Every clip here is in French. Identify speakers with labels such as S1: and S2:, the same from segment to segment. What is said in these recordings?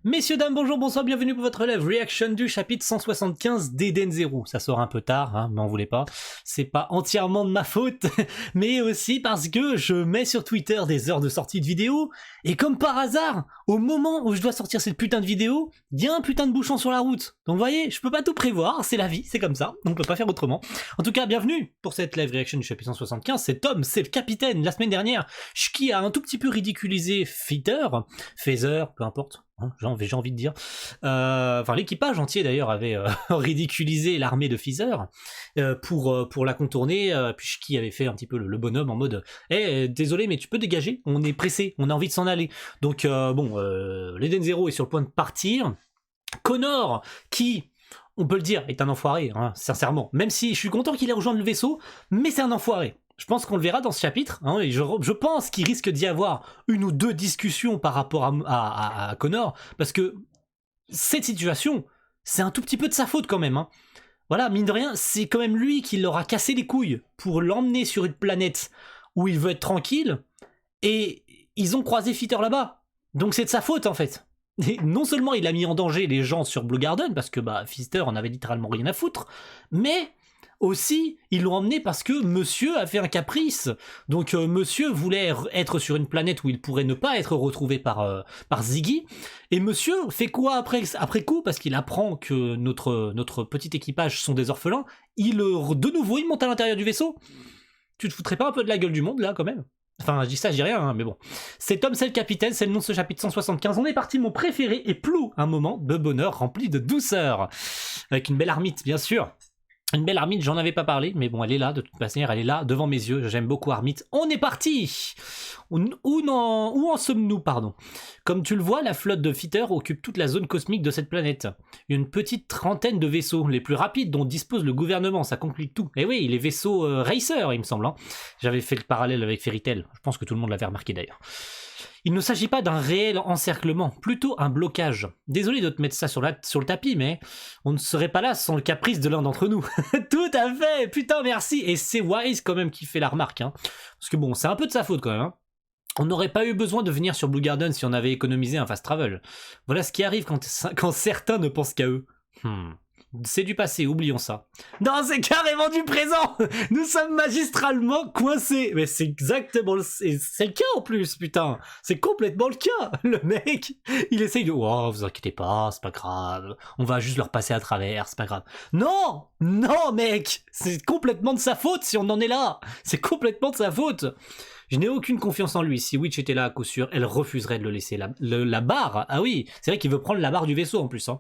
S1: Messieurs, dames, bonjour, bonsoir, bienvenue pour votre live reaction du chapitre 175 d'Eden Zero. Ça sort un peu tard, hein, m'en voulez pas. C'est pas entièrement de ma faute, mais aussi parce que je mets sur Twitter des heures de sortie de vidéo, et comme par hasard, au moment où je dois sortir cette putain de vidéo, il y a un putain de bouchon sur la route. Donc vous voyez, je peux pas tout prévoir, c'est la vie, c'est comme ça, on peut pas faire autrement. En tout cas, bienvenue pour cette live reaction du chapitre 175, c'est Tom, c'est le capitaine. La semaine dernière, Shki a un tout petit peu ridiculisé Phaser, peu importe. J'ai envie de dire. Enfin, l'équipage entier d'ailleurs avait ridiculisé l'armée de Phaser pour la contourner. Puis qui avait fait un petit peu le bonhomme en mode désolé, mais tu peux dégager, on est pressé, on a envie de s'en aller. Donc, l'Eden Zero est sur le point de partir. Connor, qui, on peut le dire, est un enfoiré, hein, sincèrement. Même si je suis content qu'il ait rejoint le vaisseau, mais c'est un enfoiré. Je pense qu'on le verra dans ce chapitre, hein, et je pense qu'il risque d'y avoir une ou deux discussions par rapport à Connor, parce que cette situation, c'est un tout petit peu de sa faute quand même. Hein. Voilà, mine de rien, c'est quand même lui qui leur a cassé les couilles pour l'emmener sur une planète où il veut être tranquille, et ils ont croisé Fitter là-bas. Donc c'est de sa faute en fait. Et non seulement il a mis en danger les gens sur Blue Garden, parce que Fister en avait littéralement rien à foutre, mais aussi, ils l'ont emmené parce que monsieur a fait un caprice. Donc monsieur voulait être sur une planète où il pourrait ne pas être retrouvé par Ziggy. Et monsieur fait quoi après coup, parce qu'il apprend que notre petit équipage sont des orphelins. De nouveau, il monte à l'intérieur du vaisseau. Tu te foutrais pas un peu de la gueule du monde, là, quand même? Enfin, je dis ça, je dis rien, hein, mais bon. C'est Tom, c'est le capitaine, c'est le nom de ce chapitre 175. On est parti, mon préféré, et plou, un moment de bonheur rempli de douceur. Avec une belle armite, bien sûr. Une belle Armite, j'en avais pas parlé, mais bon, elle est là, de toute manière, elle est là, devant mes yeux, j'aime beaucoup Armite. On est parti. Où en sommes-nous, pardon? Comme tu le vois, la flotte de Fitter occupe toute la zone cosmique de cette planète. Il y a une petite trentaine de vaisseaux, les plus rapides dont dispose le gouvernement, ça complique tout. Et oui, les vaisseaux Racer, il me semble. Hein. J'avais fait le parallèle avec Fairy Tail, je pense que tout le monde l'avait remarqué d'ailleurs. Il ne s'agit pas d'un réel encerclement, plutôt un blocage. Désolé de te mettre ça sur le tapis, mais on ne serait pas là sans le caprice de l'un d'entre nous. Tout à fait, putain merci. Et c'est Wise quand même qui fait la remarque. Hein. Parce que bon, c'est un peu de sa faute quand même. Hein. On n'aurait pas eu besoin de venir sur Blue Garden si on avait économisé un fast travel. Voilà ce qui arrive quand certains ne pensent qu'à eux. C'est du passé, oublions ça. Non, c'est carrément du présent. Nous sommes magistralement coincés. Mais c'est exactement c'est le cas en plus, putain. C'est complètement le cas. Le mec, il essaye de... Oh, vous inquiétez pas, c'est pas grave. On va juste leur passer à travers, c'est pas grave. Non, non, mec. C'est complètement de sa faute si on en est là. C'est complètement de sa faute. Je n'ai aucune confiance en lui. Si Witch était là, à coup sûr, elle refuserait de le laisser. La barre, ah oui, c'est vrai qu'il veut prendre la barre du vaisseau en plus, hein.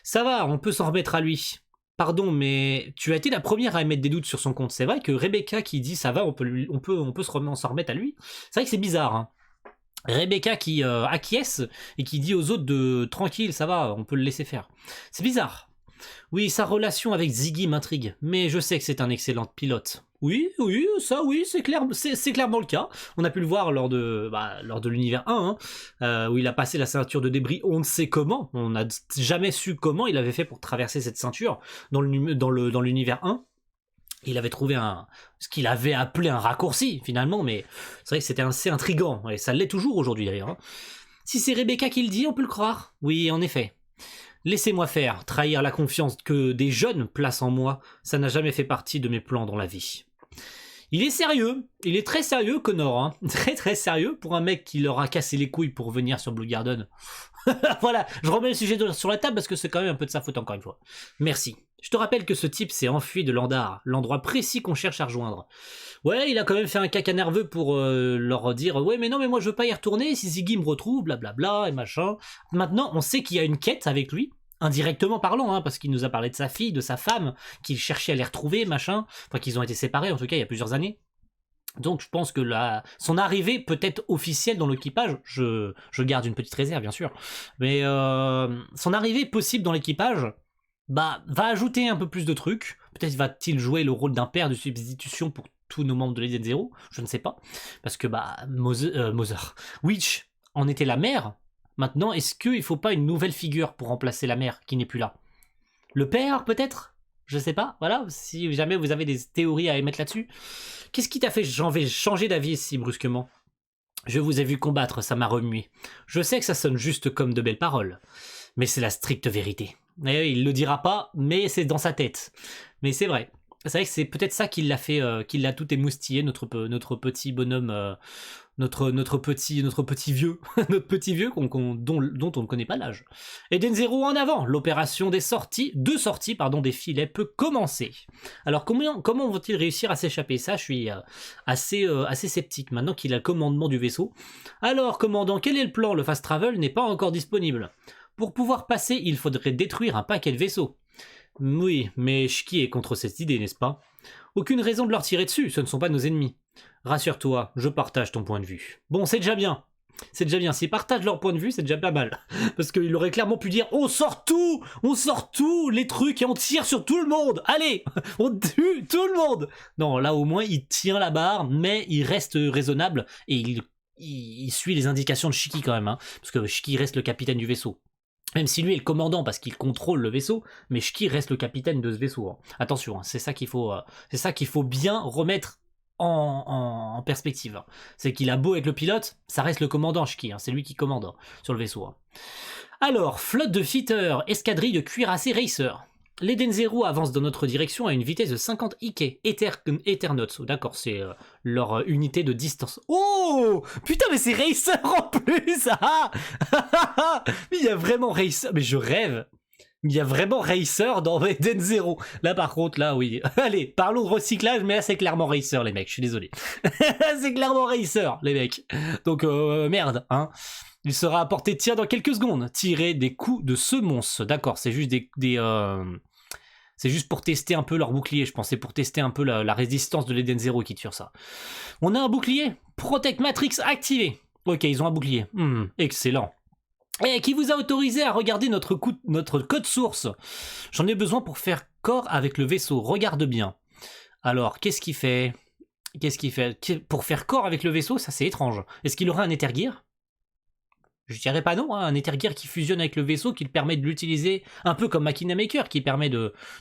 S1: Ça va, on peut s'en remettre à lui. Pardon, mais tu as été la première à émettre des doutes sur son compte. C'est vrai que Rebecca qui dit ça va, on peut s'en remettre à lui. C'est vrai que c'est bizarre. Hein. Rebecca qui acquiesce et qui dit aux autres de tranquille, ça va, on peut le laisser faire. C'est bizarre. Oui, sa relation avec Ziggy m'intrigue, mais je sais que c'est un excellent pilote. Oui, c'est clairement le cas. On a pu le voir lors de l'univers 1, hein, où il a passé la ceinture de débris, on ne sait comment, on n'a jamais su comment il avait fait pour traverser cette ceinture dans l'univers 1. Il avait trouvé ce qu'il avait appelé un raccourci, finalement, mais c'est vrai que c'était assez intriguant, et ça l'est toujours aujourd'hui d'ailleurs. Hein. Si c'est Rebecca qui le dit, on peut le croire. Oui, en effet. Laissez-moi faire, trahir la confiance que des jeunes placent en moi, ça n'a jamais fait partie de mes plans dans la vie. Il est sérieux, il est très sérieux Connor, hein. Très très sérieux pour un mec qui leur a cassé les couilles pour venir sur Blue Garden. Voilà, je remets le sujet sur la table parce que c'est quand même un peu de sa faute encore une fois. Merci. Je te rappelle que ce type s'est enfui de Landar, l'endroit précis qu'on cherche à rejoindre. Ouais, il a quand même fait un caca nerveux pour leur dire « Ouais, mais non, mais moi je veux pas y retourner, si Ziggy me retrouve, blablabla, et machin. » Maintenant, on sait qu'il y a une quête avec lui, indirectement parlant, hein, parce qu'il nous a parlé de sa fille, de sa femme, qu'il cherchait à les retrouver, machin. Enfin, qu'ils ont été séparés, en tout cas, il y a plusieurs années. Donc je pense que son arrivée peut être officielle dans l'équipage, je garde une petite réserve bien sûr, mais son arrivée possible dans l'équipage va ajouter un peu plus de trucs, peut-être va-t-il jouer le rôle d'un père de substitution pour tous nos membres de l'Eden Zero, je ne sais pas, parce que Witch en était la mère, maintenant est-ce qu'il faut pas une nouvelle figure pour remplacer la mère qui n'est plus là? Le père peut-être? Je sais pas, voilà, si jamais vous avez des théories à émettre là-dessus. Qu'est-ce qui t'a fait changer d'avis si brusquement? Je vous ai vu combattre, ça m'a remué. Je sais que ça sonne juste comme de belles paroles, mais c'est la stricte vérité. Et oui, il le dira pas, mais c'est dans sa tête. Mais c'est vrai. C'est vrai que c'est peut-être ça qui l'a fait, qui l'a tout émoustillé, notre petit bonhomme, notre petit vieux, notre petit vieux dont on ne connaît pas l'âge. Eden Zero en avant, l'opération des sorties, des filets peut commencer. Alors comment vont-ils réussir à s'échapper? Ça, je suis assez sceptique maintenant qu'il a le commandement du vaisseau. Alors, commandant, quel est le plan? Le fast travel n'est pas encore disponible. Pour pouvoir passer, il faudrait détruire un paquet de vaisseaux. Oui, mais Shiki est contre cette idée, n'est-ce pas? Aucune raison de leur tirer dessus, ce ne sont pas nos ennemis. Rassure-toi, je partage ton point de vue. Bon, c'est déjà bien. C'est déjà bien. S'ils partagent leur point de vue, c'est déjà pas mal. Parce qu'il aurait clairement pu dire on sort tout, les trucs, et on tire sur tout le monde. Allez, on tue tout le monde. Non, là au moins il tient la barre, mais il reste raisonnable et il suit les indications de Shiki quand même, hein, parce que Shiki reste le capitaine du vaisseau. Même si lui est le commandant parce qu'il contrôle le vaisseau, mais Shiki reste le capitaine de ce vaisseau. Hein. Attention, hein, c'est ça qu'il faut bien remettre en perspective. C'est qu'il a beau être le pilote, ça reste le commandant Shiki, hein, c'est lui qui commande hein, sur le vaisseau. Hein. Alors, flotte de fitters, escadrille de cuirassés racers. L'Eden Zero avance dans notre direction à une vitesse de 50 Ike, Eternauts. D'accord, c'est leur unité de distance. Oh putain, mais c'est Racer en plus. Mais il y a vraiment Racer, mais je rêve. Il y a vraiment Racer dans Eden Zero. Là par contre, là oui. Allez, parlons de recyclage, mais là c'est clairement Racer les mecs, je suis désolé. C'est clairement Racer les mecs. Donc merde, hein. Il sera à portée de tir dans quelques secondes. Tirer des coups de semonce. D'accord, c'est juste c'est juste pour tester un peu leur bouclier, je pense. C'est pour tester un peu la résistance de l'Eden Zero qui tire ça. On a un bouclier. Protect Matrix activé. Ok, ils ont un bouclier. Excellent. Et qui vous a autorisé à regarder notre code source? J'en ai besoin pour faire corps avec le vaisseau. Regarde bien. Alors, qu'est-ce qu'il fait? Pour faire corps avec le vaisseau, ça c'est étrange. Est-ce qu'il aura un Ether Gear? Je dirais pas non, hein, un Ether Gear qui fusionne avec le vaisseau, qui permet de l'utiliser un peu comme Machina Maker, qui permet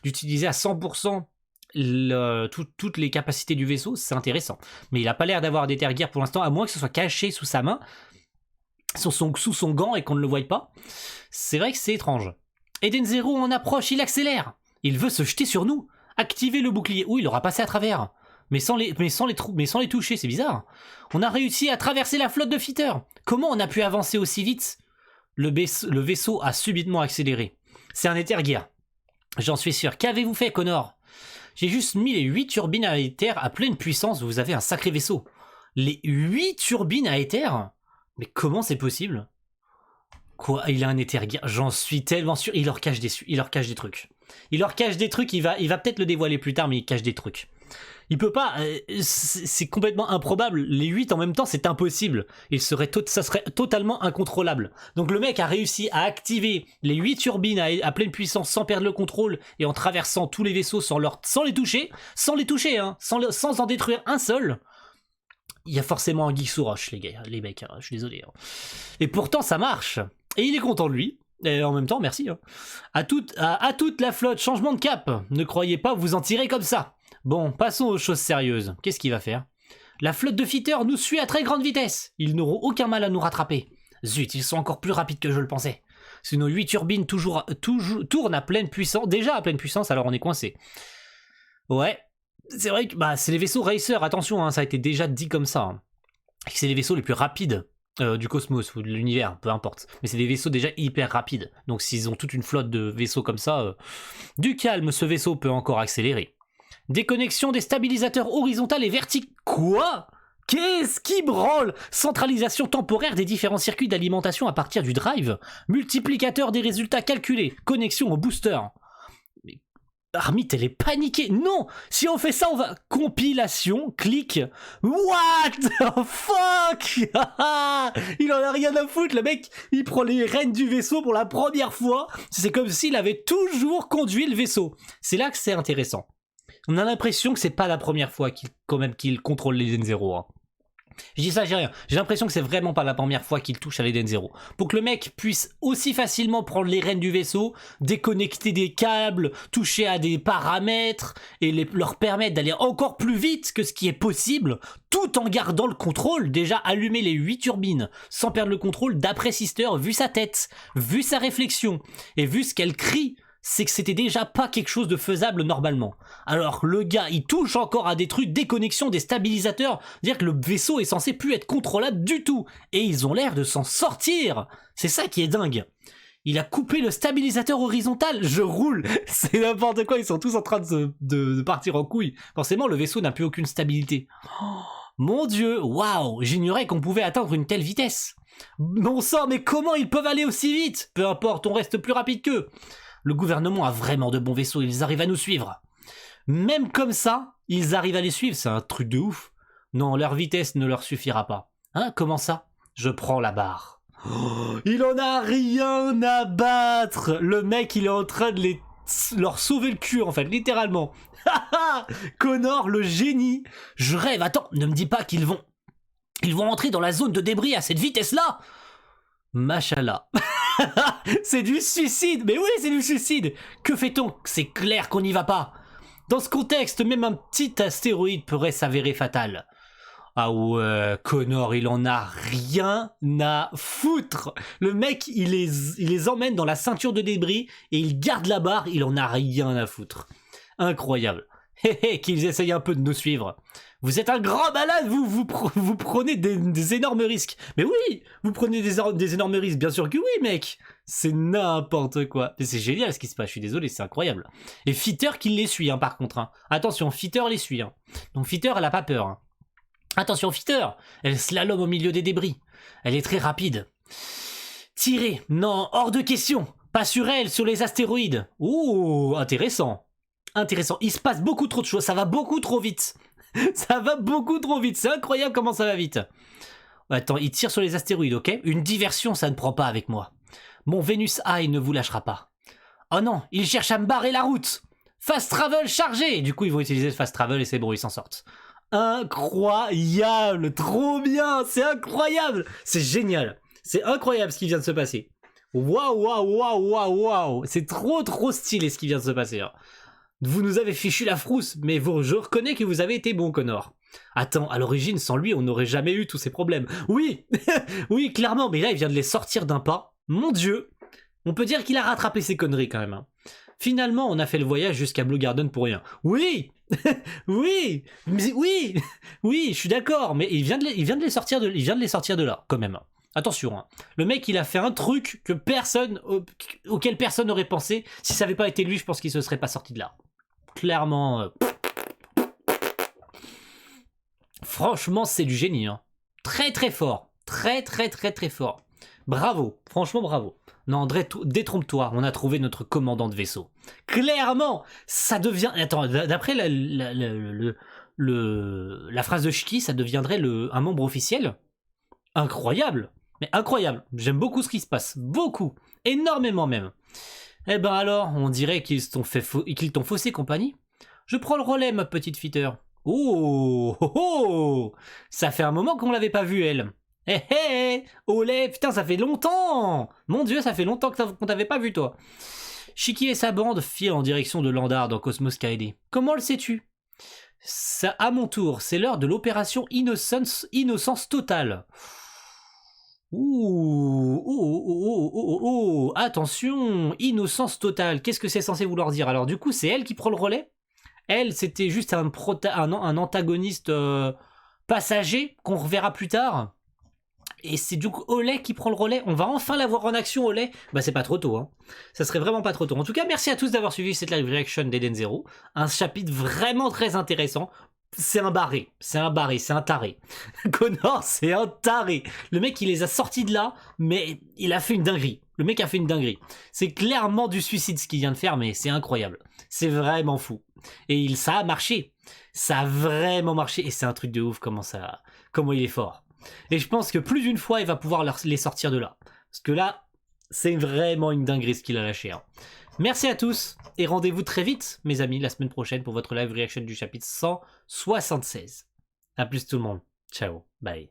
S1: d'utiliser à 100% toutes les capacités du vaisseau, c'est intéressant. Mais il n'a pas l'air d'avoir d'Ether Gear pour l'instant, à moins que ce soit caché sous sa main, sous son gant et qu'on ne le voie pas. C'est vrai que c'est étrange. Eden Zero en approche, il accélère. Il veut se jeter sur nous. Activer le bouclier. Oui, il aura passé à travers. Mais sans les toucher, c'est bizarre. On a réussi à traverser la flotte de fitters. Comment on a pu avancer aussi vite? Le vaisseau a subitement accéléré. C'est un Ether Gear. J'en suis sûr. Qu'avez-vous fait, Connor? J'ai juste mis les 8 turbines à Ether à pleine puissance. Vous avez un sacré vaisseau. Les 8 turbines à Ether? Mais comment c'est possible? Quoi? Il a un Ether Gear? J'en suis tellement sûr. Il leur cache des trucs. Il leur cache des trucs. Il va peut-être le dévoiler plus tard, mais il cache des trucs. Il peut pas, c'est complètement improbable. Les 8 en même temps, c'est impossible. Ça serait totalement incontrôlable. Donc le mec a réussi à activer les 8 turbines à pleine puissance sans perdre le contrôle et en traversant tous les vaisseaux sans les toucher, hein, sans en détruire un seul. Il y a forcément un geek sous roche, les mecs, hein, je suis désolé. Hein. Et pourtant, ça marche. Et il est content de lui. Et en même temps, merci. Hein. À toute la flotte, changement de cap. Ne croyez pas vous en tirer comme ça. Bon, passons aux choses sérieuses. Qu'est-ce qu'il va faire? La flotte de fitters nous suit à très grande vitesse. Ils n'auront aucun mal à nous rattraper. Zut, ils sont encore plus rapides que je le pensais. Si nos 8 turbines tournent à pleine puissance, déjà à pleine puissance, alors on est coincé. Ouais, c'est vrai que c'est les vaisseaux Racer, attention, hein, ça a été déjà dit comme ça. Hein. C'est les vaisseaux les plus rapides du cosmos ou de l'univers, peu importe. Mais c'est des vaisseaux déjà hyper rapides. Donc s'ils ont toute une flotte de vaisseaux comme ça, du calme, ce vaisseau peut encore accélérer. Déconnexion des stabilisateurs horizontaux et verticaux. Quoi? Qu'est-ce qui branle? Centralisation temporaire des différents circuits d'alimentation à partir du drive. Multiplicateur des résultats calculés. Connexion au booster. Mais Armit, elle est paniquée. Non! Si on fait ça, on va... Compilation, clic. What the fuck? Il en a rien à foutre, le mec. Il prend les rênes du vaisseau pour la première fois. C'est comme s'il avait toujours conduit le vaisseau. C'est là que c'est intéressant. On a l'impression que c'est pas la première fois qu'il contrôle l'Eden Zero. Hein. Je dis ça, j'ai rien. J'ai l'impression que c'est vraiment pas la première fois qu'il touche à l'Eden Zero. Pour que le mec puisse aussi facilement prendre les rênes du vaisseau, déconnecter des câbles, toucher à des paramètres et leur permettre d'aller encore plus vite que ce qui est possible, tout en gardant le contrôle. Déjà allumer les 8 turbines sans perdre le contrôle, d'après Sister, vu sa tête, vu sa réflexion et vu ce qu'elle crie, c'est que c'était déjà pas quelque chose de faisable normalement. Alors le gars, il touche encore à des trucs, déconnexion des stabilisateurs, dire que le vaisseau est censé plus être contrôlable du tout, et ils ont l'air de s'en sortir. C'est ça qui est dingue. Il a coupé le stabilisateur horizontal, je roule, c'est n'importe quoi, ils sont tous en train de partir en couille. Forcément, le vaisseau n'a plus aucune stabilité. Oh, mon dieu, waouh, j'ignorais qu'on pouvait atteindre une telle vitesse. Bon sang, mais comment ils peuvent aller aussi vite? Peu importe, on reste plus rapide qu'eux. Le gouvernement a vraiment de bons vaisseaux, ils arrivent à nous suivre. Même comme ça, ils arrivent à les suivre, c'est un truc de ouf. Non, leur vitesse ne leur suffira pas. Hein, comment ça? Je prends la barre. Oh, il en a rien à battre. Le mec, il est en train de leur sauver le cul, en fait, littéralement. Connor, le génie. Je rêve, attends, ne me dis pas qu'ils vont entrer dans la zone de débris à cette vitesse-là. Machallah. C'est du suicide, mais oui, c'est du suicide. Que fait-on? C'est clair qu'on n'y va pas. Dans ce contexte, même un petit astéroïde pourrait s'avérer fatal. Ah ouais, Connor, il en a rien à foutre. Le mec, il les emmène dans la ceinture de débris et il garde la barre, il en a rien à foutre. Incroyable. Hé hé, qu'ils essayent un peu de nous suivre. Vous êtes un grand malade, vous prenez des énormes risques. Mais oui, vous prenez des énormes risques, bien sûr que oui, mec. C'est n'importe quoi. Mais c'est génial ce qui se passe, je suis désolé, c'est incroyable. Et Fitter qui les suit, hein, par contre. Hein. Attention, Fitter les suit. Hein. Donc Fitter, elle a pas peur. Hein. Attention, Fitter, elle slalom au milieu des débris. Elle est très rapide. Tirer, non, hors de question. Pas sur elle, sur les astéroïdes. Ouh, intéressant. Intéressant, il se passe beaucoup trop de choses, ça va beaucoup trop vite. Ça va beaucoup trop vite, c'est incroyable comment ça va vite. Attends, il tire sur les astéroïdes, ok? Une diversion, ça ne prend pas avec moi. Mon Venus Eye ne vous lâchera pas. Oh non, il cherche à me barrer la route. Fast Travel chargé. Du coup, ils vont utiliser le Fast Travel et c'est bon, ils s'en sortent. Incroyable, trop bien, c'est incroyable. C'est génial, c'est incroyable ce qui vient de se passer. Waouh, waouh, waouh, waouh, waouh. C'est trop stylé ce qui vient de se passer. Hein. Vous nous avez fichu la frousse, mais je reconnais que vous avez été bon, Connor. Attends, à l'origine, sans lui, on n'aurait jamais eu tous ces problèmes. Oui, oui, clairement, mais là, il vient de les sortir d'un pas. Mon Dieu, on peut dire qu'il a rattrapé ses conneries quand même. Hein. Finalement, on a fait le voyage jusqu'à Blue Garden pour rien. Oui, oui, oui, oui, je suis d'accord, mais il vient de les sortir de là, quand même. Attention, hein. Le mec, il a fait un truc auquel personne n'aurait pensé. Si ça n'avait pas été lui, je pense qu'il se serait pas sorti de là. Clairement. Franchement, c'est du génie. Hein. Très fort. Très fort. Bravo. Franchement, bravo. Non, détrompe-toi. On a trouvé notre commandant de vaisseau. Clairement, ça devient... Attends, d'après la phrase de Shiki, ça deviendrait un membre officiel. Incroyable. Mais incroyable. J'aime beaucoup ce qui se passe. Beaucoup. Énormément même. Eh ben alors, on dirait qu'ils t'ont faussé compagnie. Je prends le relais, ma petite Fitter. Oh, oh, oh. Ça fait un moment qu'on l'avait pas vue, elle. Hé hé, olé, putain, ça fait longtemps. Mon Dieu, ça fait longtemps qu'on t'avait pas vu, toi. Shiki et sa bande filent en direction de Landar dans Cosmos KD. Comment le sais-tu? Ça, à mon tour, c'est l'heure de l'opération Innocence Totale. Ouh, attention, innocence totale, qu'est-ce que c'est censé vouloir dire? Alors du coup, c'est elle qui prend le relais? Elle, c'était juste un antagoniste passager qu'on reverra plus tard. Et c'est du coup Olay qui prend le relais. On va enfin la voir en action, Olay. Bah c'est pas trop tôt, hein. Ça serait vraiment pas trop tôt. En tout cas, merci à tous d'avoir suivi cette live reaction d'Eden Zero. Un chapitre vraiment très intéressant. C'est un barré, c'est un taré. Connor, c'est un taré. Le mec, il les a sortis de là, mais il a fait une dinguerie. Le mec a fait une dinguerie. C'est clairement du suicide ce qu'il vient de faire, mais c'est incroyable. C'est vraiment fou. Et ça a marché. Ça a vraiment marché. Et c'est un truc de ouf comment il est fort. Et je pense que plus d'une fois, il va pouvoir les sortir de là. Parce que là, c'est vraiment une dinguerie ce qu'il a lâché. Hein. Merci à tous et rendez-vous très vite, mes amis, la semaine prochaine pour votre live reaction du chapitre 176. A plus tout le monde. Ciao, bye.